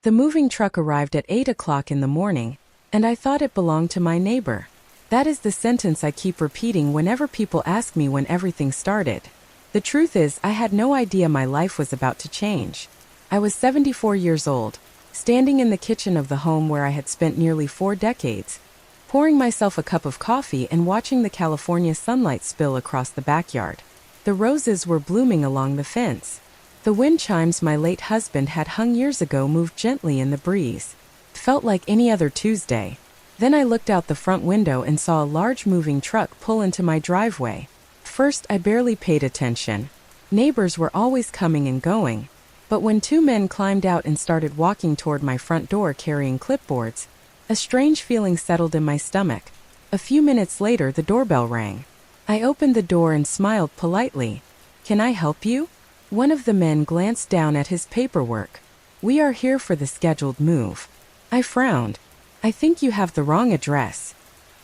The moving truck arrived at 8 o'clock in the morning, and I thought it belonged to my neighbor. That is the sentence I keep repeating whenever people ask me when everything started. The truth is, I had no idea my life was about to change. I was 74 years old, standing in the kitchen of the home where I had spent nearly 4 decades, pouring myself a cup of coffee and watching the California sunlight spill across the backyard. The roses were blooming along the fence. The wind chimes my late husband had hung years ago moved gently in the breeze. It felt like any other Tuesday. Then I looked out the front window and saw a large moving truck pull into my driveway. First, I barely paid attention. Neighbors were always coming and going. But when 2 men climbed out and started walking toward my front door carrying clipboards, a strange feeling settled in my stomach. A few minutes later, the doorbell rang. I opened the door and smiled politely. "Can I help you?" One of the men glanced down at his paperwork. "We are here for the scheduled move." I frowned. "I think you have the wrong address."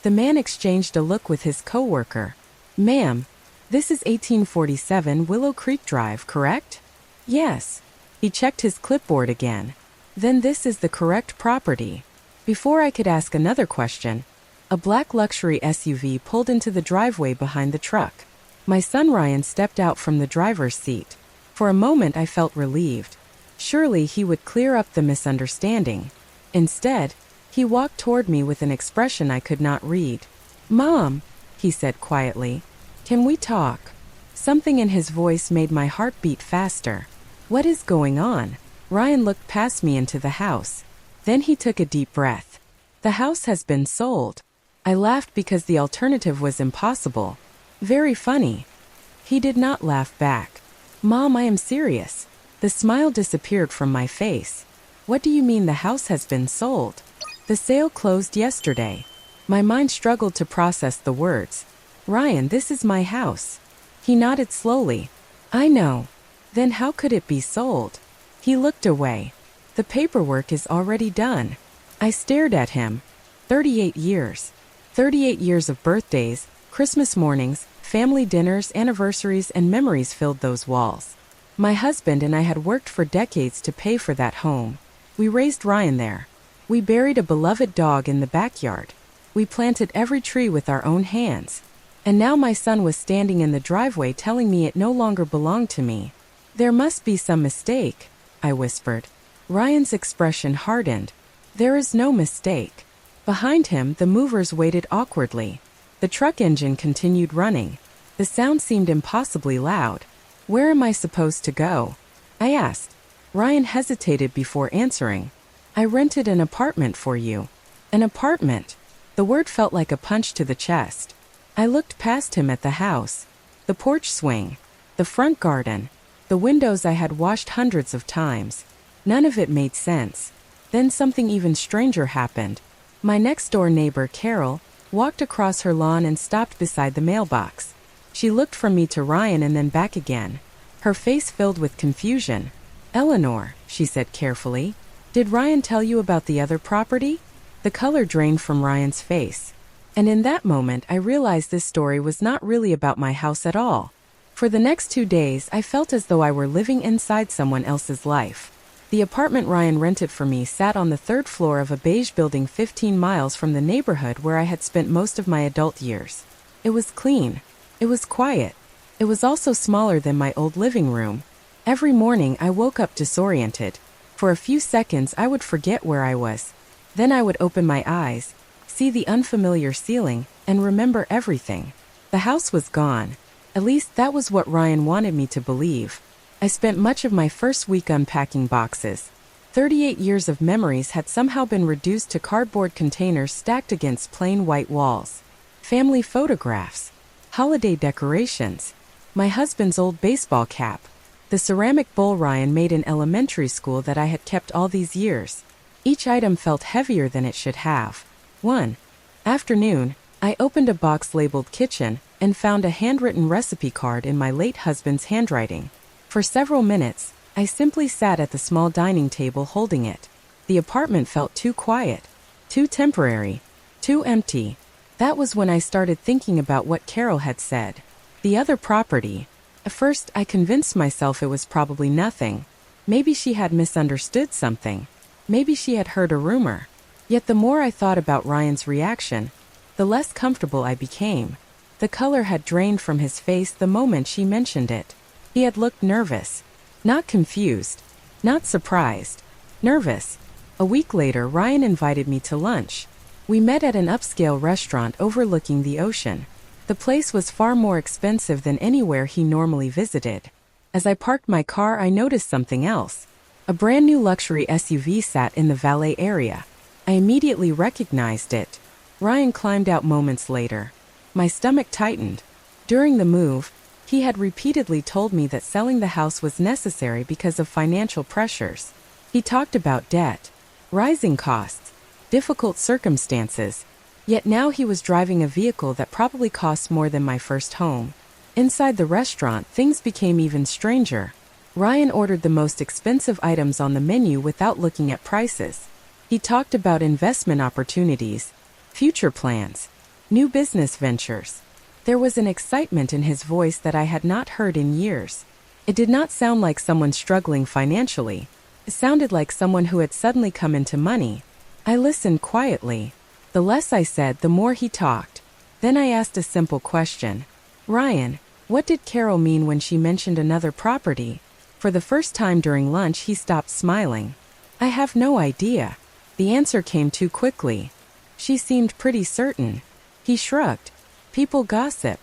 The man exchanged a look with his coworker. "Ma'am, this is 1847 Willow Creek Drive, correct?" "Yes." He checked his clipboard again. "Then this is the correct property." Before I could ask another question, a black luxury SUV pulled into the driveway behind the truck. My son Ryan stepped out from the driver's seat. For a moment I felt relieved. Surely he would clear up the misunderstanding. Instead, he walked toward me with an expression I could not read. "Mom," he said quietly, "can we talk?" Something in his voice made my heart beat faster. What is going on? Ryan looked past me into the house. Then he took a deep breath. "The house has been sold." I laughed because the alternative was impossible. "Very funny." He did not laugh back. "Mom, I am serious." The smile disappeared from my face. "What do you mean the house has been sold?" "The sale closed yesterday." My mind struggled to process the words. "Ryan, this is my house." He nodded slowly. "I know." "Then how could it be sold?" He looked away. "The paperwork is already done." I stared at him. 38 years. 38 years of birthdays, Christmas mornings, family dinners, anniversaries, and memories filled those walls. My husband and I had worked for decades to pay for that home. We raised Ryan there. We buried a beloved dog in the backyard. We planted every tree with our own hands. And now my son was standing in the driveway telling me it no longer belonged to me. "There must be some mistake," I whispered. Ryan's expression hardened. "There is no mistake." Behind him, the movers waited awkwardly. The truck engine continued running. The sound seemed impossibly loud. "Where am I supposed to go?" I asked. Ryan hesitated before answering. "I rented an apartment for you." An apartment? The word felt like a punch to the chest. I looked past him at the house. The porch swing. The front garden. The windows I had washed hundreds of times. None of it made sense. Then something even stranger happened. My next-door neighbor, Carol, walked across her lawn and stopped beside the mailbox. She looked from me to Ryan and then back again. Her face filled with confusion. "Eleanor," she said carefully, "did Ryan tell you about the other property?" The color drained from Ryan's face. And in that moment, I realized this story was not really about my house at all. For the next 2 days, I felt as though I were living inside someone else's life. The apartment Ryan rented for me sat on the 3rd floor of a beige building 15 miles from the neighborhood where I had spent most of my adult years. It was clean. It was quiet. It was also smaller than my old living room. Every morning, I woke up disoriented. For a few seconds, I would forget where I was. Then I would open my eyes, see the unfamiliar ceiling, and remember everything. The house was gone. At least that was what Ryan wanted me to believe. I spent much of my first week unpacking boxes. 38 years of memories had somehow been reduced to cardboard containers stacked against plain white walls. Family photographs. Holiday decorations. My husband's old baseball cap. The ceramic bowl Ryan made in elementary school that I had kept all these years. Each item felt heavier than it should have. One afternoon, I opened a box labeled kitchen and found a handwritten recipe card in my late husband's handwriting. For several minutes, I simply sat at the small dining table holding it. The apartment felt too quiet, too temporary, too empty. That was when I started thinking about what Carol had said. The other property. At first, I convinced myself it was probably nothing. Maybe she had misunderstood something. Maybe she had heard a rumor. Yet the more I thought about Ryan's reaction, the less comfortable I became. The color had drained from his face the moment she mentioned it. He had looked nervous. Not confused. Not surprised. Nervous. A week later, Ryan invited me to lunch. We met at an upscale restaurant overlooking the ocean. The place was far more expensive than anywhere he normally visited. As I parked my car, I noticed something else. A brand new luxury SUV sat in the valet area. I immediately recognized it. Ryan climbed out moments later. My stomach tightened. During the move, he had repeatedly told me that selling the house was necessary because of financial pressures. He talked about debt, rising costs, difficult circumstances. Yet now he was driving a vehicle that probably cost more than my first home. Inside the restaurant, things became even stranger. Ryan ordered the most expensive items on the menu without looking at prices. He talked about investment opportunities, future plans, new business ventures. There was an excitement in his voice that I had not heard in years. It did not sound like someone struggling financially. It sounded like someone who had suddenly come into money. I listened quietly. The less I said, the more he talked. Then I asked a simple question. Ryan, what did Carol mean when she mentioned another property? For the first time during lunch, he stopped smiling. I have no idea. The answer came too quickly. She seemed pretty certain. He shrugged. People gossip.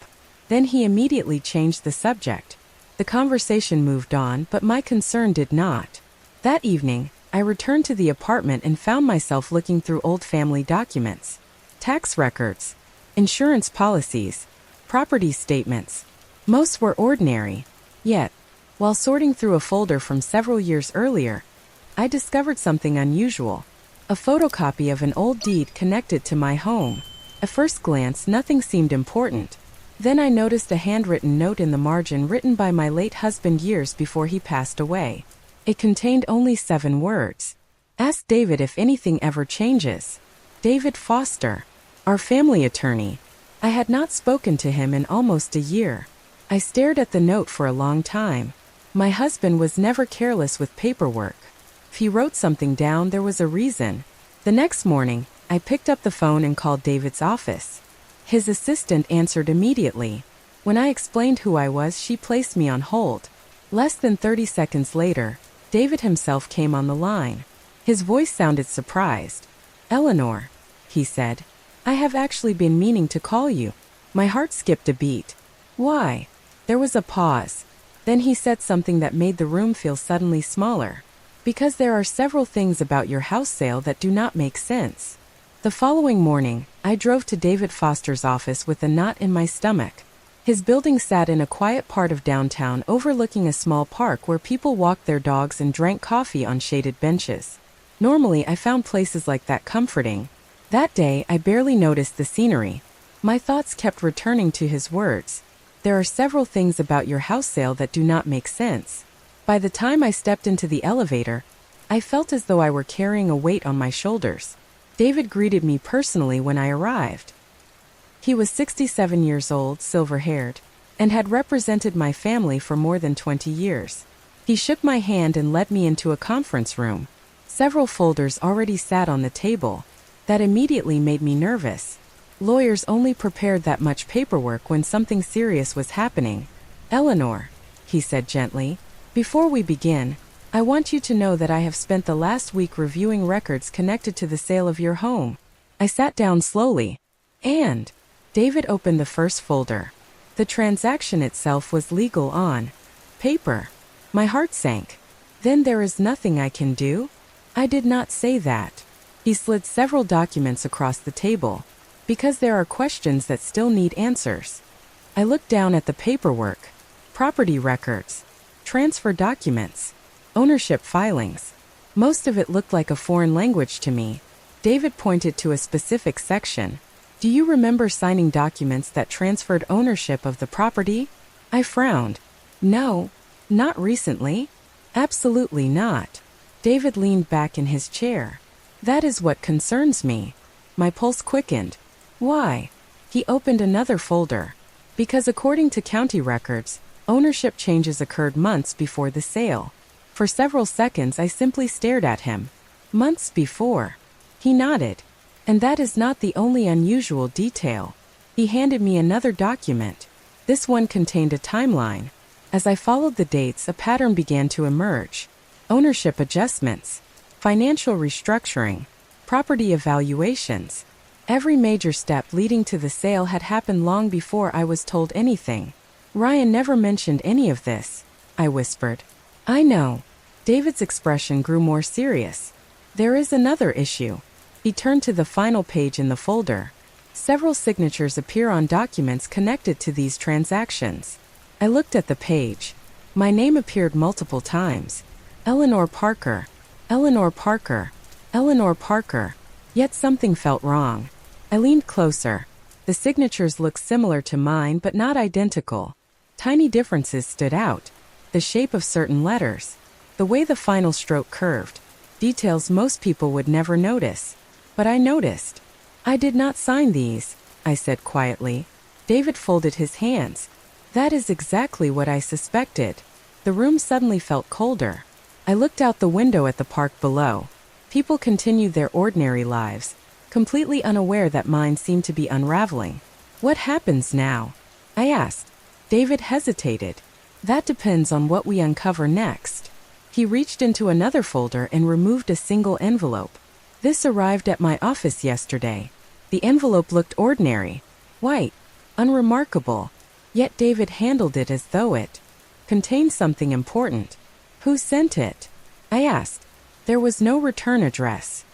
Then he immediately changed the subject. The conversation moved on, but my concern did not. That evening, I returned to the apartment and found myself looking through old family documents, tax records, insurance policies, property statements. Most were ordinary. Yet, while sorting through a folder from several years earlier, I discovered something unusual. A photocopy of an old deed connected to my home. At first glance, nothing seemed important. Then I noticed a handwritten note in the margin written by my late husband years before he passed away. It contained only 7 words. Ask David if anything ever changes. David Foster, our family attorney. I had not spoken to him in almost a year. I stared at the note for a long time. My husband was never careless with paperwork. If he wrote something down, there was a reason. The next morning, I picked up the phone and called David's office. His assistant answered immediately. When I explained who I was, she placed me on hold. Less than 30 seconds later, David himself came on the line. His voice sounded surprised. Eleanor, he said, I have actually been meaning to call you. My heart skipped a beat. Why? There was a pause. Then he said something that made the room feel suddenly smaller. Because there are several things about your house sale that do not make sense. The following morning, I drove to David Foster's office with a knot in my stomach. His building sat in a quiet part of downtown overlooking a small park where people walked their dogs and drank coffee on shaded benches. Normally, I found places like that comforting. That day, I barely noticed the scenery. My thoughts kept returning to his words. There are several things about your house sale that do not make sense. By the time I stepped into the elevator, I felt as though I were carrying a weight on my shoulders. David greeted me personally when I arrived. He was 67 years old, silver-haired, and had represented my family for more than 20 years. He shook my hand and led me into a conference room. Several folders already sat on the table. That immediately made me nervous. Lawyers only prepared that much paperwork when something serious was happening. Eleanor, he said gently, before we begin, I want you to know that I have spent the last week reviewing records connected to the sale of your home. I sat down slowly. And David opened the first folder. The transaction itself was legal on paper. My heart sank. Then there is nothing I can do? I did not say that. He slid several documents across the table. Because there are questions that still need answers. I looked down at the paperwork. Property records. Transfer documents. Ownership filings. Most of it looked like a foreign language to me. David pointed to a specific section. Do you remember signing documents that transferred ownership of the property? I frowned. No, not recently. Absolutely not. David leaned back in his chair. That is what concerns me. My pulse quickened. Why? He opened another folder. Because according to county records, ownership changes occurred months before the sale. For several seconds I simply stared at him. Months before. He nodded. And that is not the only unusual detail. He handed me another document. This one contained a timeline. As I followed the dates, a pattern began to emerge. Ownership adjustments, financial restructuring, property evaluations. Every major step leading to the sale had happened long before I was told anything. Ryan never mentioned any of this, I whispered. I know. David's expression grew more serious. There is another issue. He turned to the final page in the folder. Several signatures appear on documents connected to these transactions. I looked at the page. My name appeared multiple times. Eleanor Parker, Eleanor Parker, Eleanor Parker. Yet something felt wrong. I leaned closer. The signatures looked similar to mine but not identical. Tiny differences stood out. The shape of certain letters. The way the final stroke curved. Details most people would never notice. But I noticed. I did not sign these, I said quietly. David folded his hands. That is exactly what I suspected. The room suddenly felt colder. I looked out the window at the park below. People continued their ordinary lives, completely unaware that mine seemed to be unraveling. What happens now? I asked. David hesitated. That depends on what we uncover next. He reached into another folder and removed a single envelope. This arrived at my office yesterday. The envelope looked ordinary, white, unremarkable. Yet David handled it as though it contained something important. Who sent it? I asked. There was no return address.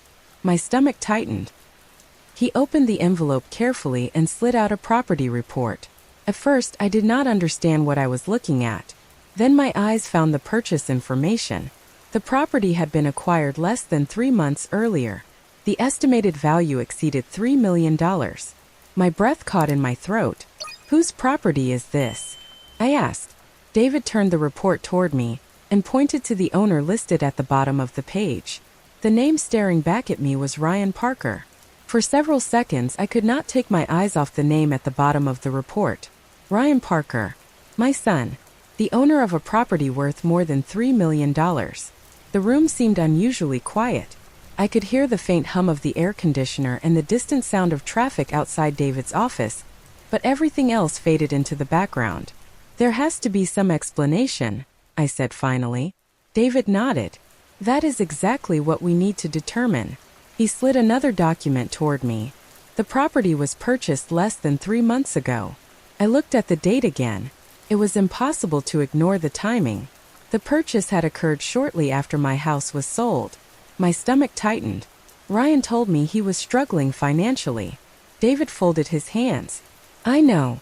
My stomach tightened. He opened the envelope carefully and slid out a property report. At first, I did not understand what I was looking at. Then my eyes found the purchase information. The property had been acquired less than 3 months earlier. The estimated value exceeded $3 million. My breath caught in my throat. Whose property is this? I asked. David turned the report toward me and pointed to the owner listed at the bottom of the page. The name staring back at me was Ryan Parker. For several seconds, I could not take my eyes off the name at the bottom of the report. Ryan Parker, my son, the owner of a property worth more than $3 million. The room seemed unusually quiet. I could hear the faint hum of the air conditioner and the distant sound of traffic outside David's office, but everything else faded into the background. There has to be some explanation, I said finally. David nodded. That is exactly what we need to determine. He slid another document toward me. The property was purchased less than 3 months ago. I looked at the date again. It was impossible to ignore the timing. The purchase had occurred shortly after my house was sold. My stomach tightened. Ryan told me he was struggling financially. David folded his hands. I know.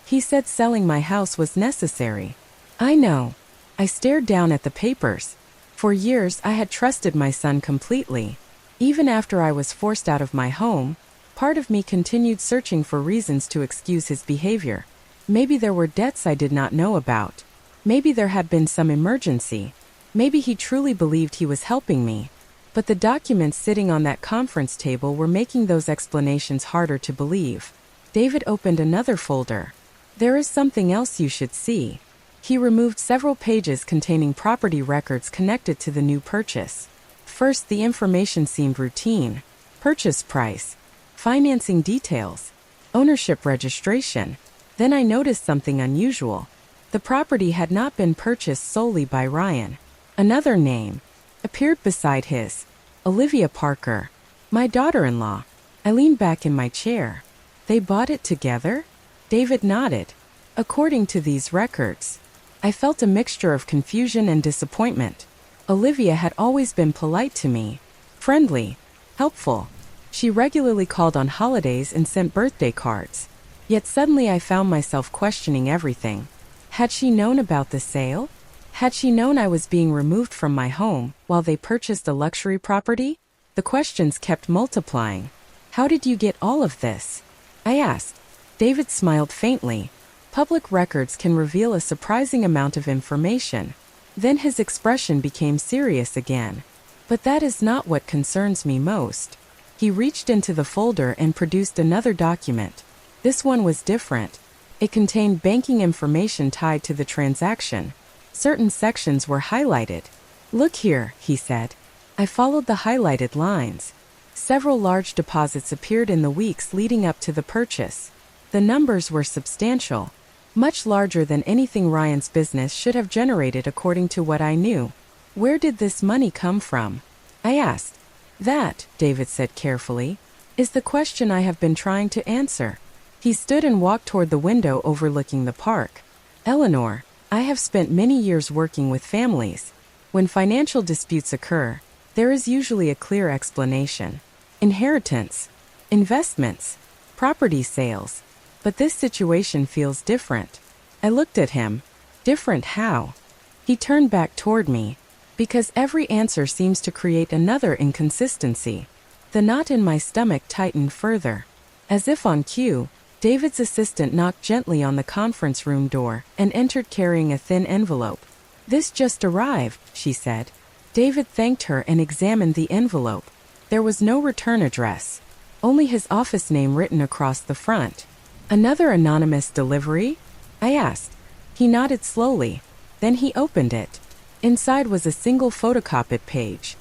He said selling my house was necessary. I know. I stared down at the papers. For years, I had trusted my son completely. Even after I was forced out of my home, part of me continued searching for reasons to excuse his behavior. Maybe there were debts I did not know about. Maybe there had been some emergency. Maybe he truly believed he was helping me. But the documents sitting on that conference table were making those explanations harder to believe. David opened another folder. There is something else you should see. He removed several pages containing property records connected to the new purchase. First, the information seemed routine. Purchase price, financing details, ownership registration. Then I noticed something unusual. The property had not been purchased solely by Ryan. Another name appeared beside his. Olivia Parker, my daughter-in-law. I leaned back in my chair. They bought it together? David nodded. According to these records. I felt a mixture of confusion and disappointment. Olivia had always been polite to me, friendly, helpful. She regularly called on holidays and sent birthday cards. Yet suddenly I found myself questioning everything. Had she known about the sale? Had she known I was being removed from my home while they purchased a luxury property? The questions kept multiplying. How did you get all of this? I asked. David smiled faintly. Public records can reveal a surprising amount of information. Then his expression became serious again. But that is not what concerns me most. He reached into the folder and produced another document. This one was different. It contained banking information tied to the transaction. Certain sections were highlighted. Look here, he said. I followed the highlighted lines. Several large deposits appeared in the weeks leading up to the purchase. The numbers were substantial, much larger than anything Ryan's business should have generated according to what I knew. Where did this money come from? I asked. That, David said carefully, is the question I have been trying to answer. He stood and walked toward the window overlooking the park. Eleanor, I have spent many years working with families. When financial disputes occur, there is usually a clear explanation. Inheritance, investments, property sales. But this situation feels different. I looked at him. Different how? He turned back toward me. Because every answer seems to create another inconsistency. The knot in my stomach tightened further. As if on cue, David's assistant knocked gently on the conference room door and entered carrying a thin envelope. This just arrived, she said. David thanked her and examined the envelope. There was no return address. Only his office name written across the front. Another anonymous delivery? I asked. He nodded slowly. Then he opened it. Inside was a single photocopied page.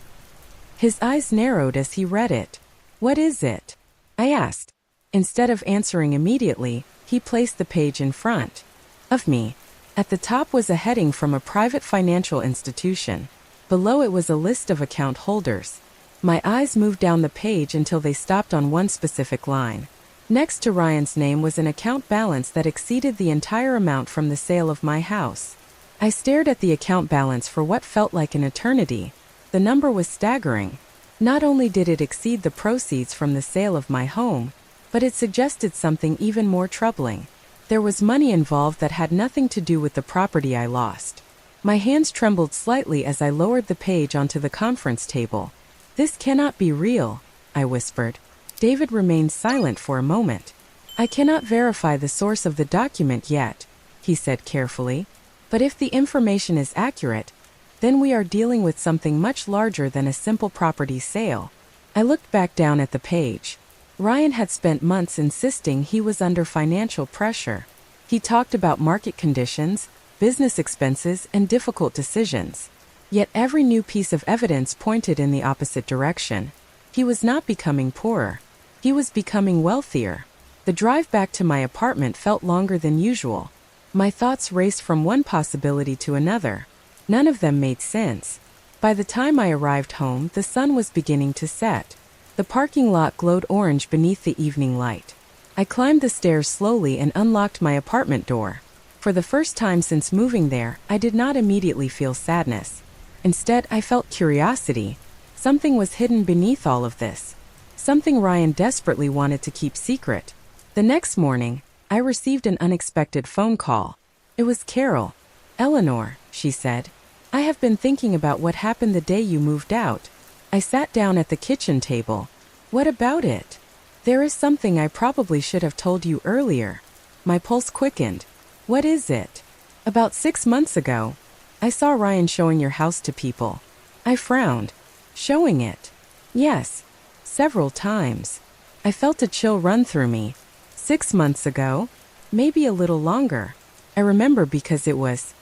His eyes narrowed as he read it. What is it? I asked. Instead of answering immediately, he placed the page in front of me. At the top was a heading from a private financial institution. Below it was a list of account holders. My eyes moved down the page until they stopped on one specific line. Next to Ryan's name was an account balance that exceeded the entire amount from the sale of my house. I stared at the account balance for what felt like an eternity. The number was staggering. Not only did it exceed the proceeds from the sale of my home, but it suggested something even more troubling. There was money involved that had nothing to do with the property I lost. My hands trembled slightly as I lowered the page onto the conference table. This cannot be real, I whispered. David remained silent for a moment. I cannot verify the source of the document yet, he said carefully. But if the information is accurate, then we are dealing with something much larger than a simple property sale. I looked back down at the page. Ryan had spent months insisting he was under financial pressure. He talked about market conditions, business expenses, and difficult decisions. Yet every new piece of evidence pointed in the opposite direction. He was not becoming poorer. He was becoming wealthier. The drive back to my apartment felt longer than usual. My thoughts raced from one possibility to another. None of them made sense. By the time I arrived home, the sun was beginning to set. The parking lot glowed orange beneath the evening light. I climbed the stairs slowly and unlocked my apartment door. For the first time since moving there, I did not immediately feel sadness. Instead, I felt curiosity. Something was hidden beneath all of this. Something Ryan desperately wanted to keep secret. The next morning, I received an unexpected phone call. It was Carol. Eleanor, she said. I have been thinking about what happened the day you moved out. I sat down at the kitchen table. What about it? There is something I probably should have told you earlier. My pulse quickened. What is it? About 6 months ago, I saw Ryan showing your house to people. I frowned. Showing it? Yes. Several times. I felt a chill run through me. 6 months ago? Maybe a little longer. I remember because it was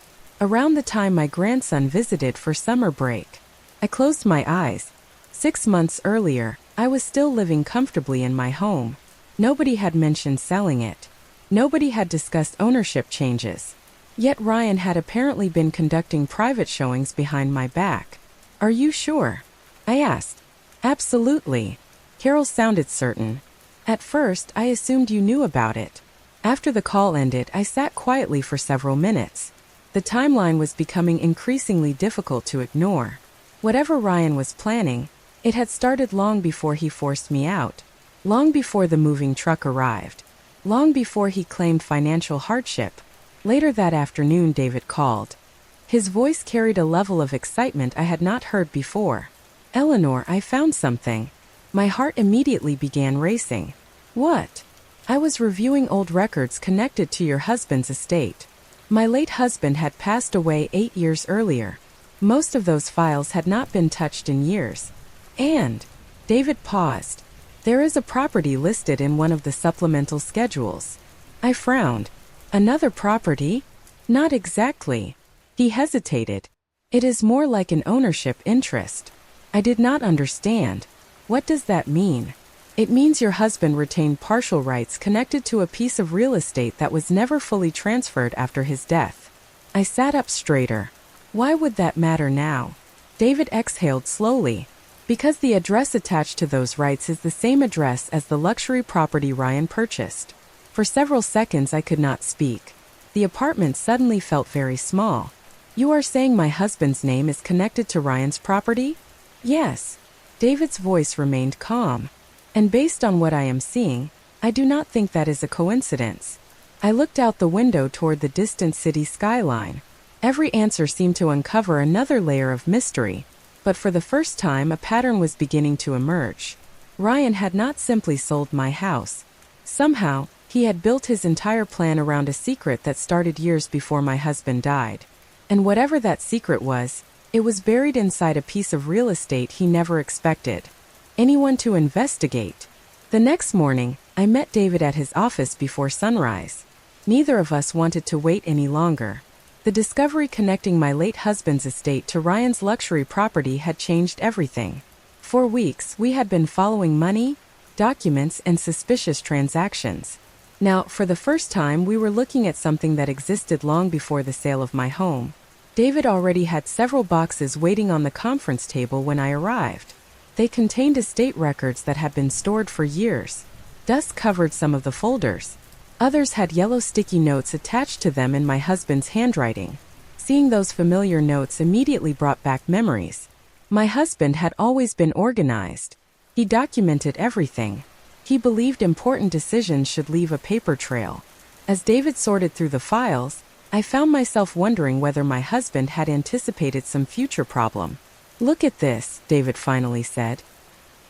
around the time my grandson visited for summer break. I closed my eyes. 6 months earlier, I was still living comfortably in my home. Nobody had mentioned selling it. Nobody had discussed ownership changes. Yet Ryan had apparently been conducting private showings behind my back. Are you sure? I asked. Absolutely. Carol sounded certain. At first, I assumed you knew about it. After the call ended, I sat quietly for several minutes. The timeline was becoming increasingly difficult to ignore. Whatever Ryan was planning, it had started long before he forced me out. Long before the moving truck arrived. Long before he claimed financial hardship. Later that afternoon, David called. His voice carried a level of excitement I had not heard before. Eleanor, I found something. My heart immediately began racing. What? I was reviewing old records connected to your husband's estate. My late husband had passed away 8 years earlier. Most of those files had not been touched in years. And, David paused. There is a property listed in one of the supplemental schedules. I frowned. Another property? Not exactly. He hesitated. It is more like an ownership interest. I did not understand. What does that mean? It means your husband retained partial rights connected to a piece of real estate that was never fully transferred after his death. I sat up straighter. Why would that matter now? David exhaled slowly. Because the address attached to those rights is the same address as the luxury property Ryan purchased. For several seconds I could not speak. The apartment suddenly felt very small. You are saying my husband's name is connected to Ryan's property? Yes. David's voice remained calm. And based on what I am seeing, I do not think that is a coincidence. I looked out the window toward the distant city skyline. Every answer seemed to uncover another layer of mystery, but for the first time a pattern was beginning to emerge. Ryan had not simply sold my house. Somehow, he had built his entire plan around a secret that started years before my husband died. And whatever that secret was, it was buried inside a piece of real estate he never expected anyone to investigate. The next morning, I met David at his office before sunrise. Neither of us wanted to wait any longer. The discovery connecting my late husband's estate to Ryan's luxury property had changed everything. For weeks, we had been following money, documents, and suspicious transactions. Now, for the first time, we were looking at something that existed long before the sale of my home. David already had several boxes waiting on the conference table when I arrived. They contained estate records that had been stored for years. Dust covered some of the folders. Others had yellow sticky notes attached to them in my husband's handwriting. Seeing those familiar notes immediately brought back memories. My husband had always been organized. He documented everything. He believed important decisions should leave a paper trail. As David sorted through the files, I found myself wondering whether my husband had anticipated some future problem. Look at this, David finally said.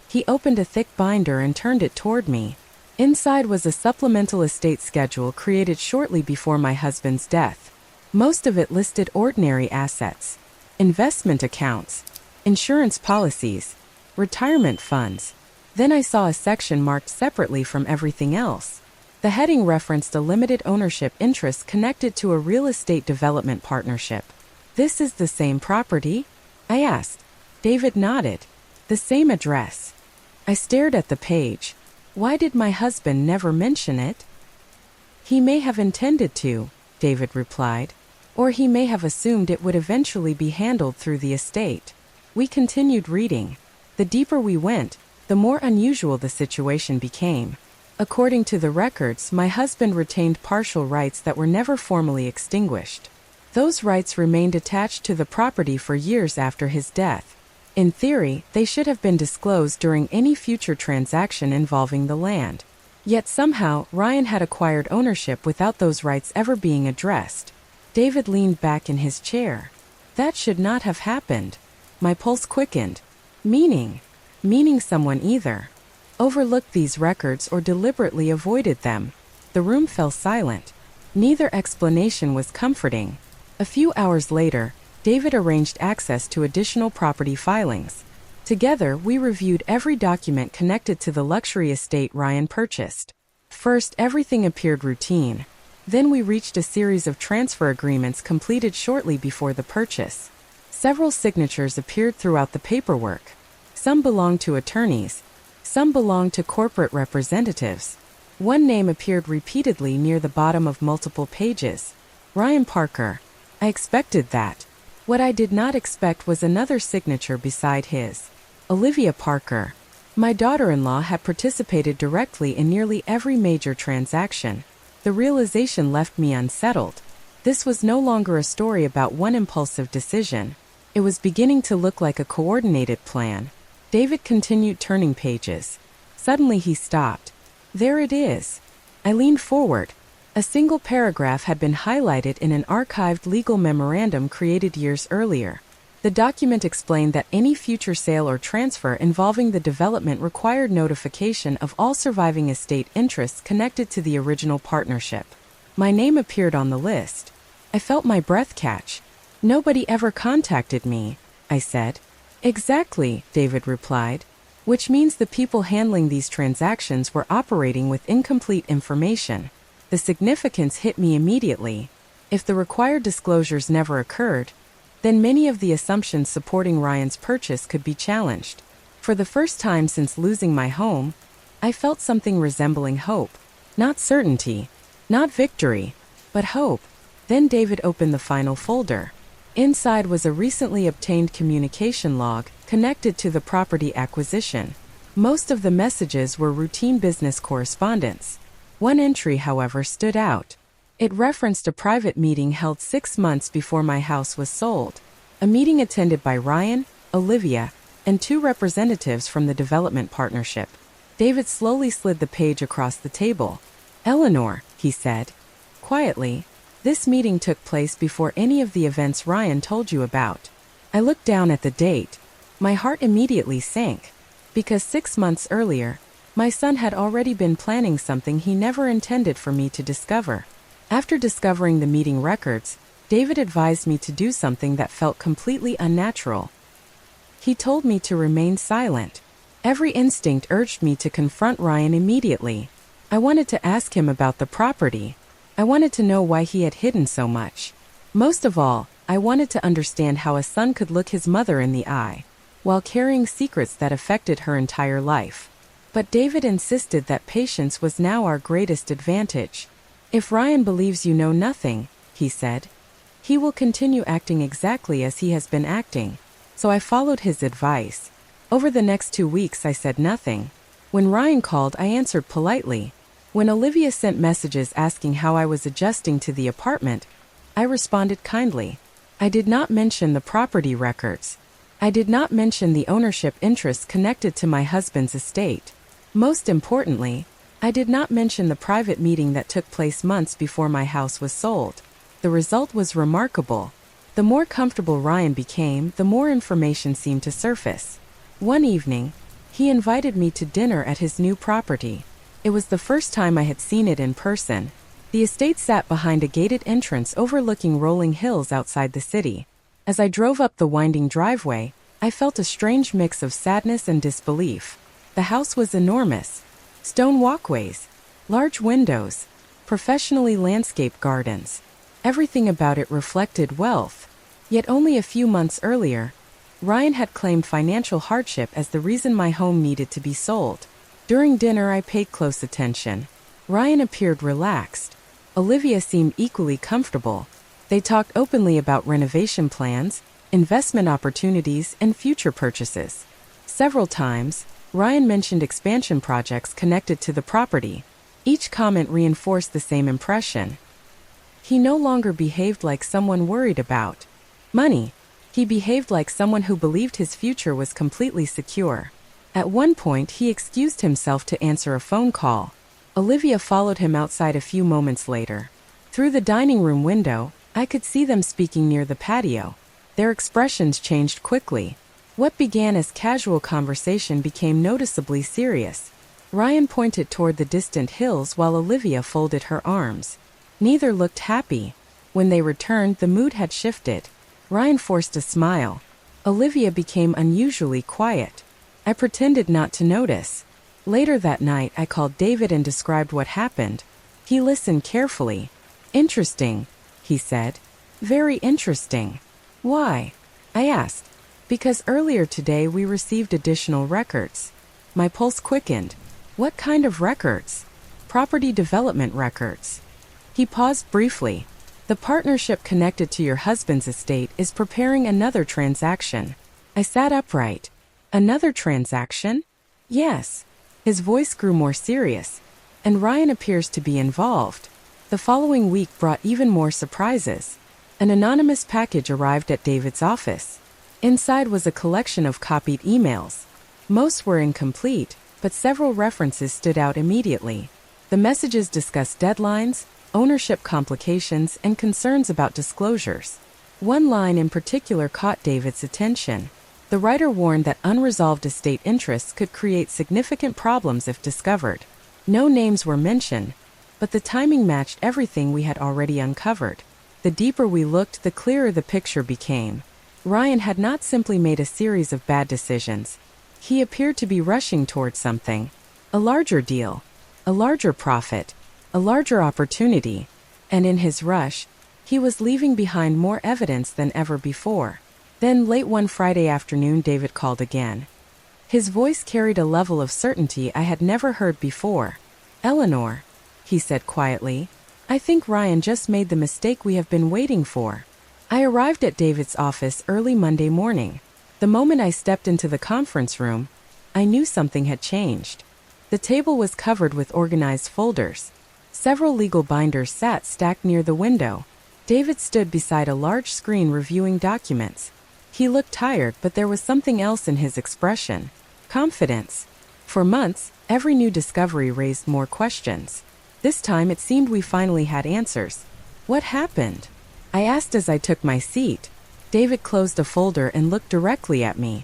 He opened a thick binder and turned it toward me. Inside was a supplemental estate schedule created shortly before my husband's death. Most of it listed ordinary assets, investment accounts, insurance policies, retirement funds. Then I saw a section marked separately from everything else. The heading referenced a limited ownership interest connected to a real estate development partnership. This is the same property? I asked. David nodded. The same address. I stared at the page. Why did my husband never mention it? He may have intended to, David replied. Or he may have assumed it would eventually be handled through the estate. We continued reading. The deeper we went, the more unusual the situation became. According to the records, my husband retained partial rights that were never formally extinguished. Those rights remained attached to the property for years after his death. In theory, they should have been disclosed during any future transaction involving the land. Yet somehow, Ryan had acquired ownership without those rights ever being addressed. David leaned back in his chair. That should not have happened. My pulse quickened. Meaning someone either overlooked these records or deliberately avoided them. The room fell silent. Neither explanation was comforting. A few hours later, David arranged access to additional property filings. Together, we reviewed every document connected to the luxury estate Ryan purchased. First, everything appeared routine. Then we reached a series of transfer agreements completed shortly before the purchase. Several signatures appeared throughout the paperwork. Some belonged to attorneys. Some belonged to corporate representatives. One name appeared repeatedly near the bottom of multiple pages. Ryan Parker. I expected that. What I did not expect was another signature beside his. Olivia Parker. My daughter-in-law had participated directly in nearly every major transaction. The realization left me unsettled. This was no longer a story about one impulsive decision. It was beginning to look like a coordinated plan. David continued turning pages. Suddenly he stopped. There it is. I leaned forward. A single paragraph had been highlighted in an archived legal memorandum created years earlier. The document explained that any future sale or transfer involving the development required notification of all surviving estate interests connected to the original partnership. My name appeared on the list. I felt my breath catch. Nobody ever contacted me, I said. Exactly, David replied. Which means the people handling these transactions were operating with incomplete information. The significance hit me immediately. If the required disclosures never occurred, then many of the assumptions supporting Ryan's purchase could be challenged. For the first time since losing my home, I felt something resembling hope. Not certainty, not victory, but hope. Then David opened the final folder. Inside was a recently obtained communication log connected to the property acquisition. Most of the messages were routine business correspondence. One entry, however, stood out. It referenced a private meeting held 6 months before my house was sold. A meeting attended by Ryan, Olivia, and 2 representatives from the development partnership. David slowly slid the page across the table. "Eleanor," he said quietly, "this meeting took place before any of the events Ryan told you about." I looked down at the date. My heart immediately sank, because 6 months earlier, my son had already been planning something he never intended for me to discover. After discovering the meeting records, David advised me to do something that felt completely unnatural. He told me to remain silent. Every instinct urged me to confront Ryan immediately. I wanted to ask him about the property. I wanted to know why he had hidden so much. Most of all, I wanted to understand how a son could look his mother in the eye, while carrying secrets that affected her entire life. But David insisted that patience was now our greatest advantage. "If Ryan believes you know nothing," he said, "he will continue acting exactly as he has been acting." So I followed his advice. Over the next 2 weeks, I said nothing. When Ryan called, I answered politely. When Olivia sent messages asking how I was adjusting to the apartment, I responded kindly. I did not mention the property records. I did not mention the ownership interests connected to my husband's estate. Most importantly, I did not mention the private meeting that took place months before my house was sold. The result was remarkable. The more comfortable Ryan became, the more information seemed to surface. One evening, he invited me to dinner at his new property. It was the first time I had seen it in person. The estate sat behind a gated entrance overlooking rolling hills outside the city. As I drove up the winding driveway, I felt a strange mix of sadness and disbelief. The house was enormous. Stone walkways, large windows, professionally landscaped gardens. Everything about it reflected wealth. Yet only a few months earlier, Ryan had claimed financial hardship as the reason my home needed to be sold. During dinner, I paid close attention. Ryan appeared relaxed. Olivia seemed equally comfortable. They talked openly about renovation plans, investment opportunities, and future purchases. Several times, Ryan mentioned expansion projects connected to the property. Each comment reinforced the same impression. He no longer behaved like someone worried about money. He behaved like someone who believed his future was completely secure. At one point, he excused himself to answer a phone call. Olivia followed him outside a few moments later. Through the dining room window, I could see them speaking near the patio. Their expressions changed quickly. What began as casual conversation became noticeably serious. Ryan pointed toward the distant hills while Olivia folded her arms. Neither looked happy. When they returned, the mood had shifted. Ryan forced a smile. Olivia became unusually quiet. I pretended not to notice. Later that night, I called David and described what happened. He listened carefully. "Interesting," he said. "Very interesting." "Why?" I asked. "Because earlier today we received additional records." My pulse quickened. "What kind of records?" "Property development records." He paused briefly. "The partnership connected to your husband's estate is preparing another transaction." I sat upright. "Another transaction?" "Yes." His voice grew more serious. "And Ryan appears to be involved." The following week brought even more surprises. An anonymous package arrived at David's office. Inside was a collection of copied emails. Most were incomplete, but several references stood out immediately. The messages discussed deadlines, ownership complications, and concerns about disclosures. One line in particular caught David's attention. The writer warned that unresolved estate interests could create significant problems if discovered. No names were mentioned, but the timing matched everything we had already uncovered. The deeper we looked, the clearer the picture became. Ryan had not simply made a series of bad decisions. He appeared to be rushing towards something. A larger deal. A larger profit. A larger opportunity. And in his rush, He was leaving behind more evidence than ever before. Then, late one Friday afternoon, David called again. His voice carried a level of certainty I had never heard before. "Eleanor," he said quietly, "I think Ryan just made the mistake we have been waiting for." I arrived at David's office early Monday morning. The moment I stepped into the conference room, I knew something had changed. The table was covered with organized folders. Several legal binders sat stacked near the window. David stood beside a large screen reviewing documents. He looked tired, but there was something else in his expression. Confidence. For months, every new discovery raised more questions. This time it seemed we finally had answers. "What happened?" I asked as I took my seat. David closed a folder and looked directly at me.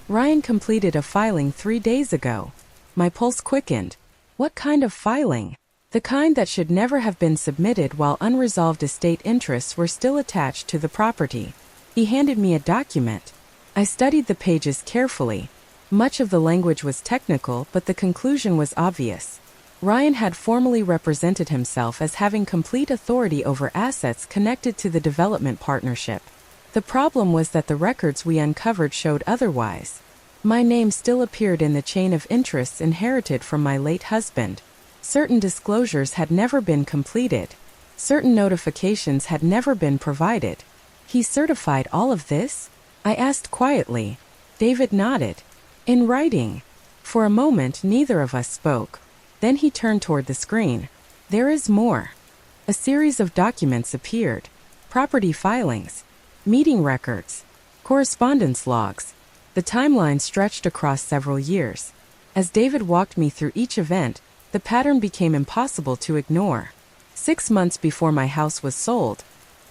"Ryan completed a filing 3 days ago." My pulse quickened. What kind of filing? The kind that should never have been submitted while unresolved estate interests were still attached to the property. He handed me a document. I studied the pages carefully. Much of the language was technical, but the conclusion was obvious. Ryan had formally represented himself as having complete authority over assets connected to the development partnership. The problem was that the records we uncovered showed otherwise. My name still appeared in the chain of interests inherited from my late husband. Certain disclosures had never been completed. Certain notifications had never been provided. "He certified all of this?" I asked quietly. David nodded. "In writing?" For a moment, neither of us spoke. Then he turned toward the screen. "There is more." A series of documents appeared. Property filings, meeting records, correspondence logs. The timeline stretched across several years. As David walked me through each event, the pattern became impossible to ignore. 6 months before my house was sold,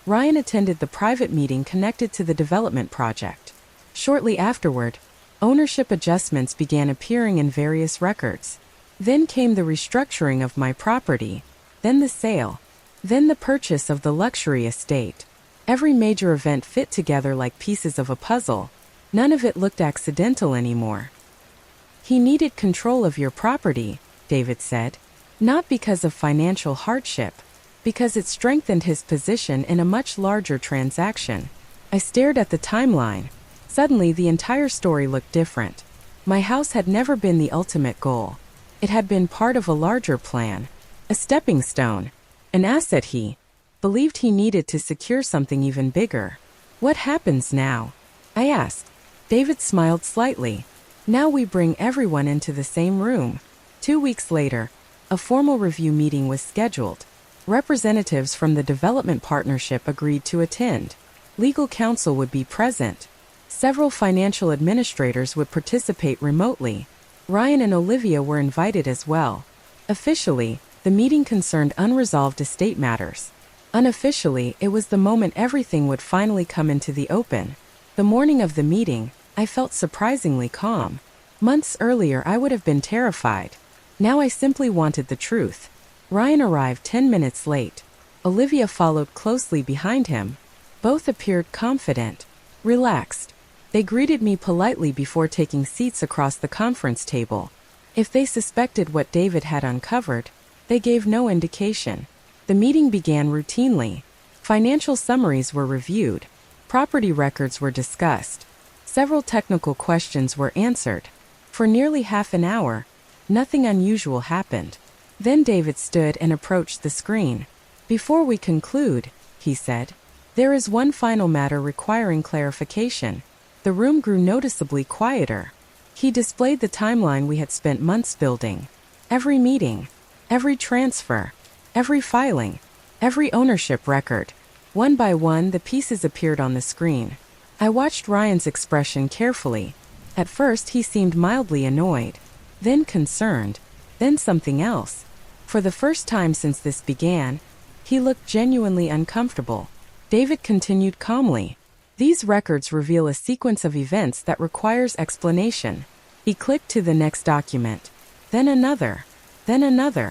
Ryan attended the private meeting connected to the development project. Shortly afterward, ownership adjustments began appearing in various records. Then came the restructuring of my property, then the sale, then the purchase of the luxury estate. Every major event fit together like pieces of a puzzle. None of it looked accidental anymore. "He needed control of your property," David said. "Not because of financial hardship, because it strengthened his position in a much larger transaction." I stared at the timeline. Suddenly, the entire story looked different. My house had never been the ultimate goal. It had been part of a larger plan, a stepping stone, an asset he believed he needed to secure something even bigger. "What happens now?" I asked. David smiled slightly. "Now we bring everyone into the same room." 2 weeks later, a formal review meeting was scheduled. Representatives from the development partnership agreed to attend. Legal counsel would be present. Several financial administrators would participate remotely. Ryan and Olivia were invited as well. Officially, the meeting concerned unresolved estate matters. Unofficially, it was the moment everything would finally come into the open. The morning of the meeting, I felt surprisingly calm. Months earlier, I would have been terrified. Now I simply wanted the truth. Ryan arrived 10 minutes late. Olivia followed closely behind him. Both appeared confident, relaxed. They greeted me politely before taking seats across the conference table. If they suspected what David had uncovered, they gave no indication. The meeting began routinely. Financial summaries were reviewed. Property records were discussed. Several technical questions were answered. For nearly half an hour, nothing unusual happened. Then David stood and approached the screen. "Before we conclude," he said, "there is one final matter requiring clarification." The room grew noticeably quieter. He displayed the timeline we had spent months building. Every meeting, every transfer, every filing, every ownership record. One by one, the pieces appeared on the screen. I watched Ryan's expression carefully. At first, he seemed mildly annoyed, then concerned, then something else. For the first time since this began, he looked genuinely uncomfortable. David continued calmly. "These records reveal a sequence of events that requires explanation." He clicked to the next document, then another, then another.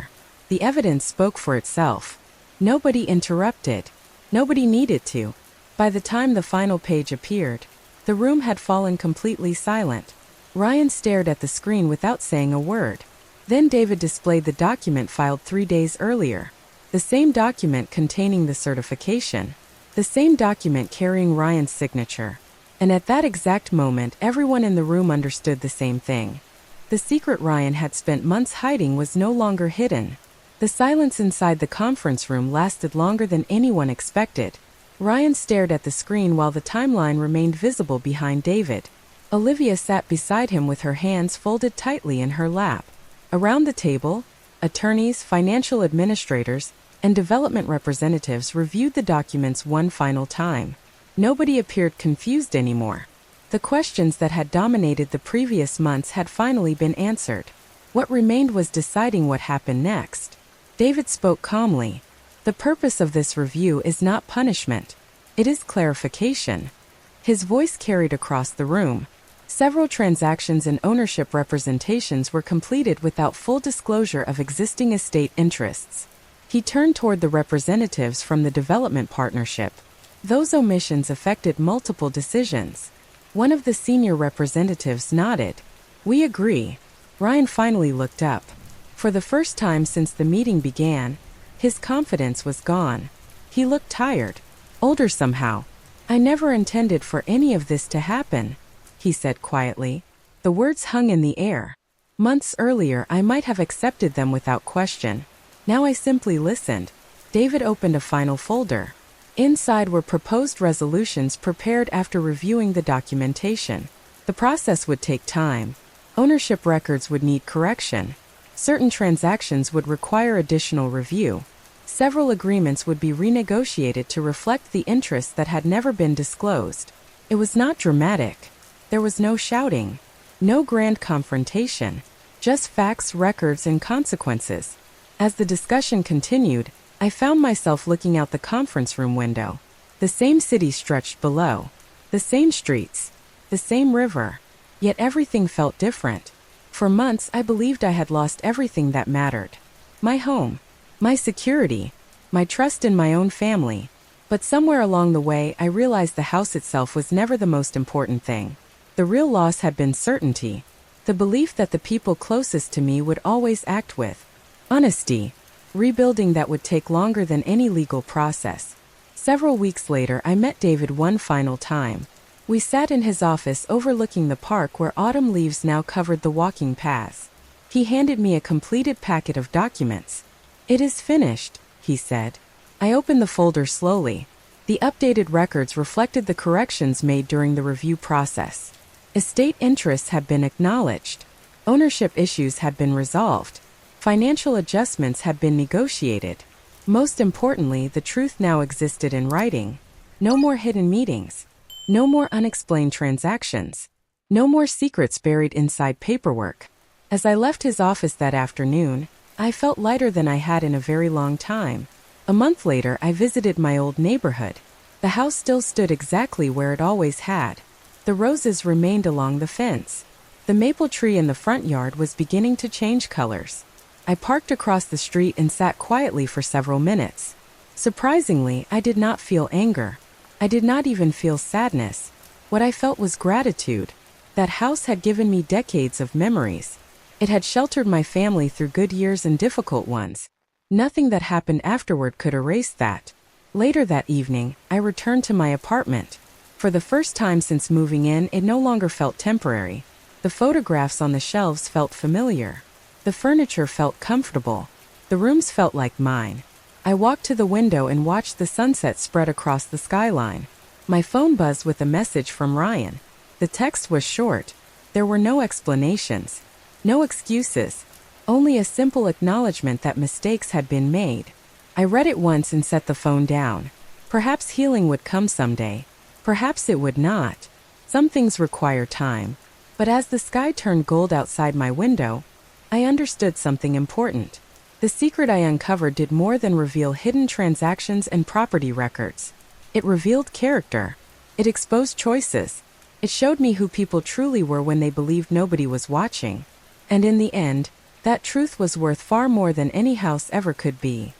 The evidence spoke for itself. Nobody interrupted. Nobody needed to. By the time the final page appeared, the room had fallen completely silent. Ryan stared at the screen without saying a word. Then David displayed the document filed 3 days earlier. The same document containing the certification. The same document carrying Ryan's signature. And at that exact moment, everyone in the room understood the same thing. The secret Ryan had spent months hiding was no longer hidden. The silence inside the conference room lasted longer than anyone expected. Ryan stared at the screen while the timeline remained visible behind David. Olivia sat beside him with her hands folded tightly in her lap. Around the table, attorneys, financial administrators, and development representatives reviewed the documents one final time. Nobody appeared confused anymore. The questions that had dominated the previous months had finally been answered. What remained was deciding what happened next. David spoke calmly. The purpose of this review is not punishment. It is clarification. His voice carried across the room. Several transactions and ownership representations were completed without full disclosure of existing estate interests. He turned toward the representatives from the development partnership. Those omissions affected multiple decisions. One of the senior representatives nodded. "We agree." Ryan finally looked up. For the first time since the meeting began, his confidence was gone. He looked tired, older somehow. "I never intended for any of this to happen," he said quietly. The words hung in the air. Months earlier, I might have accepted them without question. Now I simply listened. David opened a final folder. Inside were proposed resolutions prepared after reviewing the documentation. The process would take time. Ownership records would need correction. Certain transactions would require additional review. Several agreements would be renegotiated to reflect the interests that had never been disclosed. It was not dramatic. There was no shouting, no grand confrontation, just facts, records, and consequences. As the discussion continued, I found myself looking out the conference room window. The same city stretched below, the same streets, the same river, yet everything felt different. For months, I believed I had lost everything that mattered. My home, my security, my trust in my own family. But somewhere along the way, I realized the house itself was never the most important thing. The real loss had been certainty, the belief that the people closest to me would always act with honesty, rebuilding that would take longer than any legal process. Several weeks later, I met David one final time. We sat in his office overlooking the park where autumn leaves now covered the walking paths. He handed me a completed packet of documents. "It is finished," he said. I opened the folder slowly. The updated records reflected the corrections made during the review process. Estate interests had been acknowledged. Ownership issues had been resolved. Financial adjustments had been negotiated. Most importantly, the truth now existed in writing. No more hidden meetings. No more unexplained transactions. No more secrets buried inside paperwork. As I left his office that afternoon, I felt lighter than I had in a very long time. A month later, I visited my old neighborhood. The house still stood exactly where it always had. The roses remained along the fence. The maple tree in the front yard was beginning to change colors. I parked across the street and sat quietly for several minutes. Surprisingly, I did not feel anger. I did not even feel sadness. What I felt was gratitude. That house had given me decades of memories. It had sheltered my family through good years and difficult ones. Nothing that happened afterward could erase that. Later that evening, I returned to my apartment. For the first time since moving in, it no longer felt temporary. The photographs on the shelves felt familiar. The furniture felt comfortable. The rooms felt like mine. I walked to the window and watched the sunset spread across the skyline. My phone buzzed with a message from Ryan. The text was short. There were no explanations, no excuses, only a simple acknowledgement that mistakes had been made. I read it once and set the phone down. Perhaps healing would come someday. Perhaps it would not. Some things require time. But as the sky turned gold outside my window, I understood something important. The secret I uncovered did more than reveal hidden transactions and property records. It revealed character. It exposed choices. It showed me who people truly were when they believed nobody was watching. And in the end, that truth was worth far more than any house ever could be.